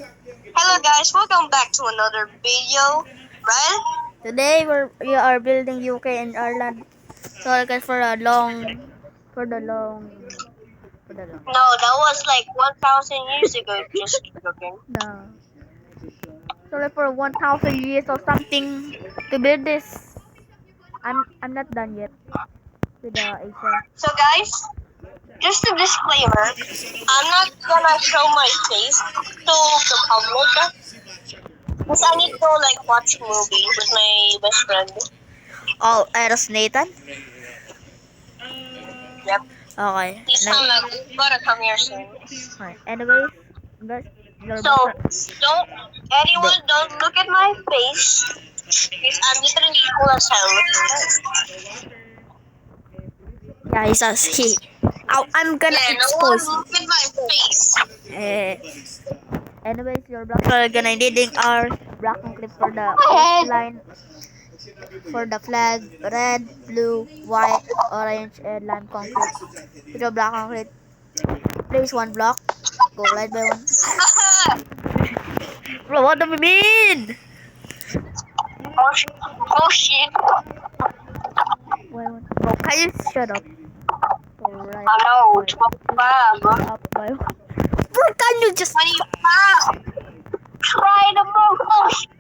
Hello guys, welcome back to another video. Right? Today we are building UK and Ireland. So I guess for the long, for the long. No, that was like 1,000 years ago. Just joking. No. So like for 1,000 years or something to build this. I'm not done yet with the Asia. So guys, just a disclaimer. I'm not gonna show my face to the public because I need to like watch movie with my best friend. Oh, Eros Nathan. Yep. Okay. He's gonna come here soon. Okay. Anyways, guys, your So don't the, don't look at my face because I'm literally cool as hell. yeah, he's us. I'm gonna Yeah, no one expose you. look at my face. Eh, anyways, your blocks are gonna needing our black and clip for the My first head. line for the flag red, blue, white, orange, and lime concrete. With your black concrete, place one block. Go right by one. Bro, what do you mean? Oh shit. By one. Bro, can you shut up? Go right Hello, by Papa. two, up by one. Bro, can you just What do you have? Try the move. Oh shit.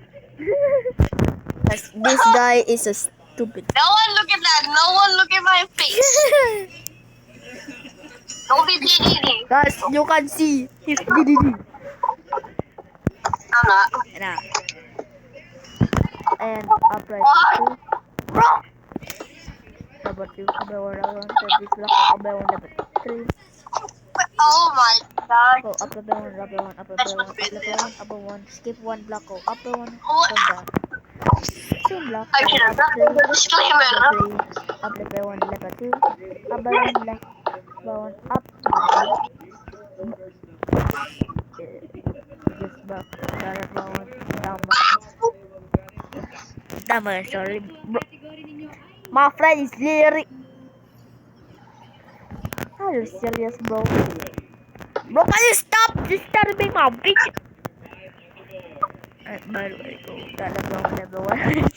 This guy is a stupid. No one look at that. No one look at my face. Don't be DDD. Guys, you can see his DDD. I'm not. Nah. And upright What? two. Bro. Number two, number one, number one, this block, number one, number three. Oh my god. Go up level one, upper one, upper That's level what one, it up level one, is. upper one, skip one block, go upper one, What? from down. Same block, I should have done the disclaimer. upper three, up level one, level two, upper one, left, upper one, up, just block, down upper one, down one, sorry. Bro, my friend is lyric. Are you serious, bro? Bro, can you stop disturbing my bitch? By the way, go down level one.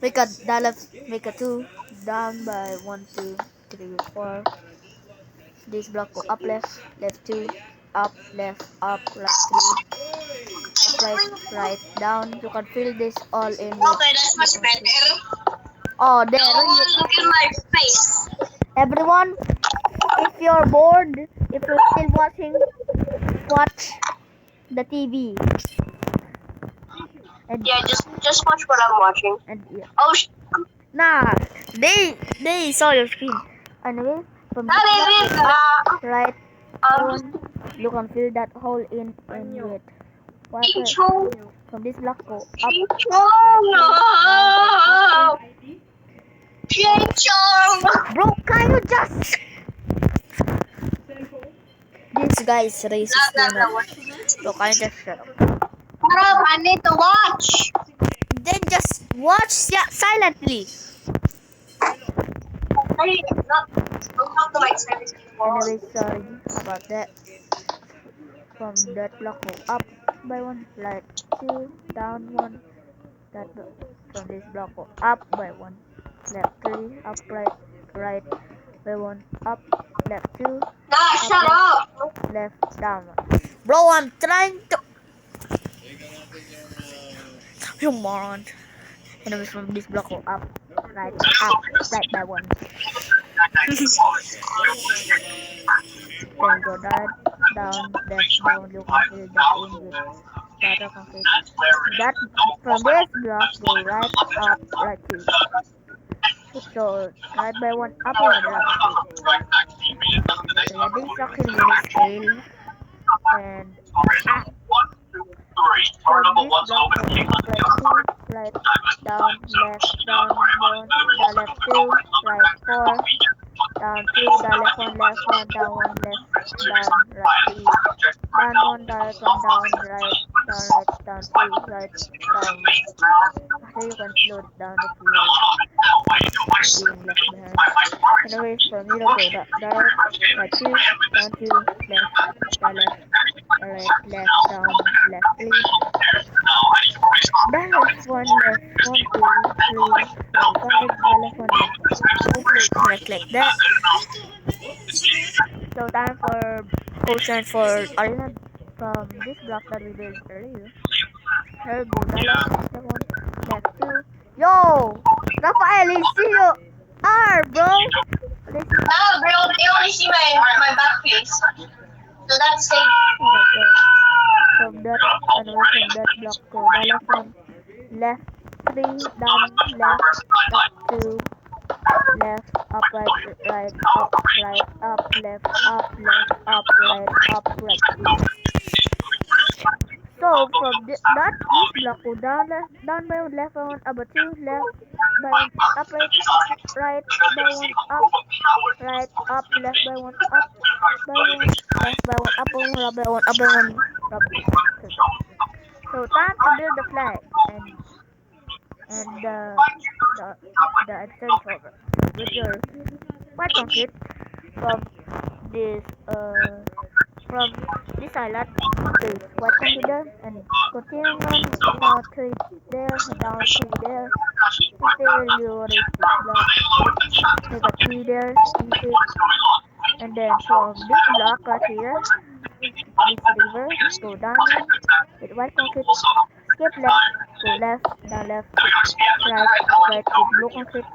Make a two down by 1, 2, 3, 4. This block go up left two, up left up right three, up right down. You can fill this all in with. Okay, that's much better. Oh, there No you. one look at my face. Everyone, if you're bored, if you're still watching, watch the TV. And Yeah, just watch what I'm watching. yeah. Oh Nah, they saw your screen. Anyway, from that is it. Nah. right Um, one, you can fill that hole in with water. Chicho. From this block go up. Chicho. No. Chicho. Bro, can you just? This guy is racist. Blah, blah, blah. Bro, can you just shut up? Shut up, I need to watch. Then just watch silently. Hey, don't talk to my service anymore. Anyway, sorry about that. From that block go up by one, right two, down one. That block. From this block go up by one, left three, up right by one, up left two, Nah, shut up. left down one. Bro, I'm trying to. You moron. Anyways, from this block go up right by one. Then go down, left down. You can fill that in with data concrete. That from this block go right up right two. So right by one up one right two. So yeah, this is a mini scale and from this block go up right two, right down left two, right four, down two, down left one, down one, left, down right three, down one, down two, right, down. After you can slow it down if you being left behind. Anyways, from here go right two, down two, left, right, left, down, left, 3. Then left 1, left 1, 2, 3, 4, 5. Then left 1, left 1. Hopefully it's correct like that. So time for questions for Ireland from this block that we did earlier. Here go the left 1, left 2. Yo! Rafael, I see you! Bro! This is Ah, bro, they only see my back face. So that's safe. okay, so from that, anyway, from that block go the left 1, left 3, down, left 2, left, up, right, right, up, left, up, right, 2. So from this block go down by 1, left by 1, up by 2, left by 1, up, right by 1, up, right, up, left by 1, up by 1, left by 1, up by 1, up by 1, up by 1, up. So time to build the flag and the external program with your white concrete from this from this island to white concrete there and continue on now 3 there down 3 there until you reach this block. Take a 3 there, easy. And then from this block right here, this river, go down with white concrete, skip left, go left, down left, right, right with blue concrete,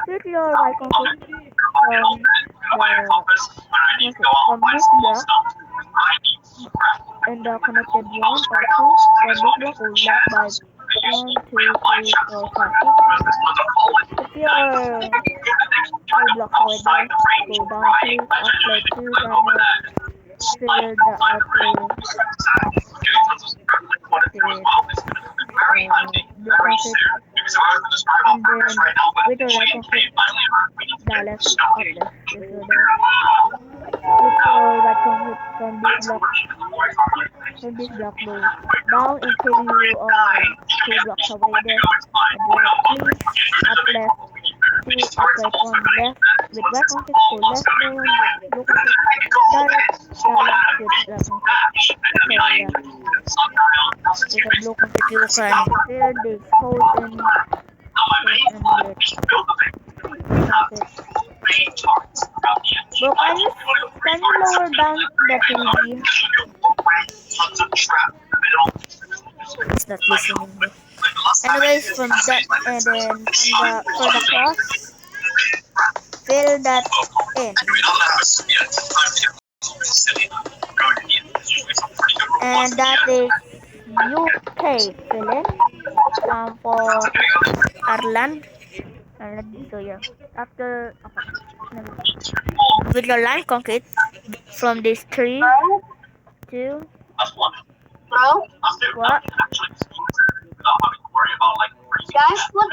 with your white concrete from this block and the connected 1 or 2 from this block go left by 1, 2, 3, 4, 5, 6. If your 2 blocks away there, go down 3, up like 2, down left, fill the outer with blue concrete, and then with the right concrete, the left, up left, this way there. With your right concrete from this block go down until you are 2 blocks away there, and right 3, up left, 2, up right 1 left, with right concrete go left by 1, with blue concrete, direct, with right concrete. So yeah, with the blue concrete you can fill this hole in it. Bro, can you lower down the TV? It's not listening though. Anyways, from that and then for the cross, fill that in. And that is UK fill in for Ireland. So yeah, after with your line concrete from this 3, 2. Bro? What? Guys, what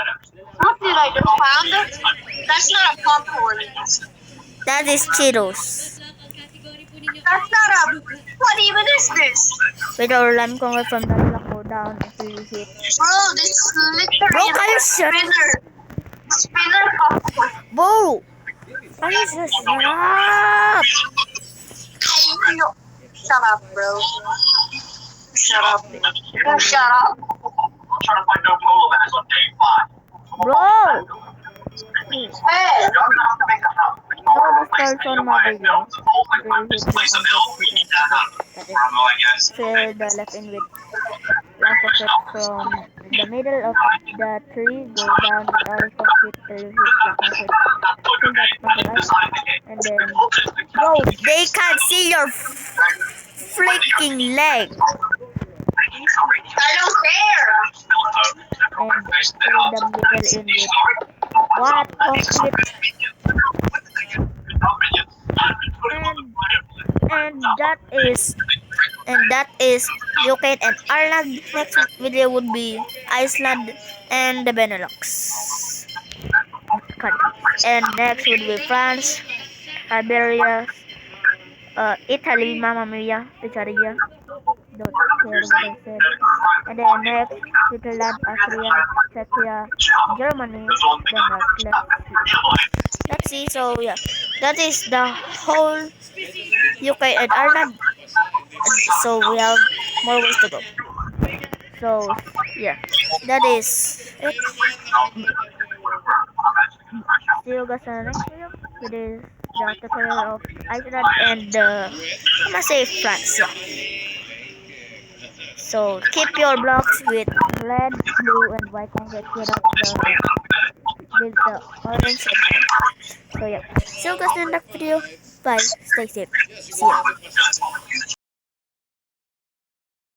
did I just found? That's not a popcorn. That is Cheetos. That's not a... What even is this? With your line concrete from that block go down until you hit. Bro, this is literally Bro, can you shut spinner popcorn. Bro! Can you just shut up? Shut up, bro. Shut up. You shut up. Bro! Hey! No discourse on my video. Fill the left in with line concrete from the middle of the tree, go down with orange concrete till you hit black concrete. Fill that from the right, and then bro, they can't see your freaking leg. I don't care! And fill the middle in with what concrete. And that is UK and Ireland. Next video would be Iceland and the Benelux countries. And next would be France, Iberia, Italy, Mamma Mia, Pizzeria. Don't care what I said. And then next, Switzerland, Austria, Czechia, Germany, Denmark. Let's see. So yeah, that is the whole UK and Ireland. So we have more ways to go. So yeah, that is it. See you guys in the next video. It is the tutorial of Iceland and I must say France. Yeah. So keep your blocks with red, blue, and white concrete without the orange and red. So yeah. See you guys in the next video. Bye. Stay safe. See ya.